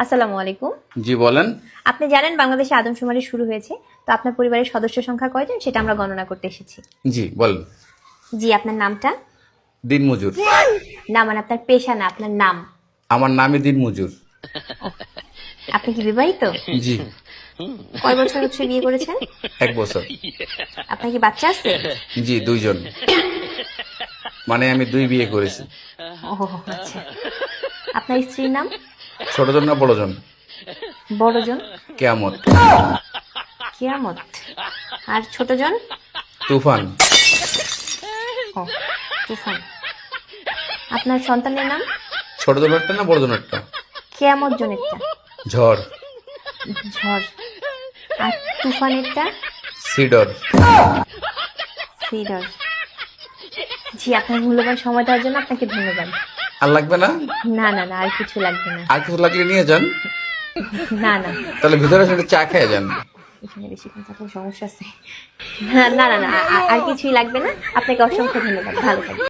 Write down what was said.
আসসালামু আলাইকুম। জি বলেন। আপনি জানেন বাংলাদেশে আদমশুমারি শুরু হয়েছে, তো আপনার পরিবারের সদস্য সংখ্যা কয়জন সেটা আমরা গণনা করতে এসেছি। জি বলেন। জি, আপনার নামটা? দিনমজুর। না, মানে আপনার পেশা না, আপনার নাম। আমার নামই দিনমজুর। আপনি কি বিবাহিত? জি। কয় বছর হচ্ছে বিয়ে করেছেন? 1 বছর। আপনার কি বাচ্চা আছে? জি 2 জন। মানে আমি 2 বিয়ে করেছি। ও আচ্ছা। আপনার স্ত্রীর নাম? ছোট জন না বড় জন? বড়জন? কেয়ামত। কিয়ামত। আর ছোটজন? তুফান। ও তুফান। আপনার সন্তানের নাম? ছোট জনেরটা না বড় জনেরটা? কিয়ামত জনেরটা? ঝড়। ঝড়। আর তুফানেরটা? সিডর। সিডর। জি, আপনার মূল্যবান সময় দেওয়ার জন্য আপনাকে ধন্যবাদ। আর লাগবে না? না না না, আর কিছু লাগবে না। আর কিছু লাগলে নিয়ে যান। না না, তাহলে ভিতরে এসে চা খেয়ে যান। এখানে বেশি থাকলে সমস্যা আছে। না না না, আর কিছুই লাগবে না। আপনাকে অসংখ্য ধন্যবাদ, ভালো থাকবেন।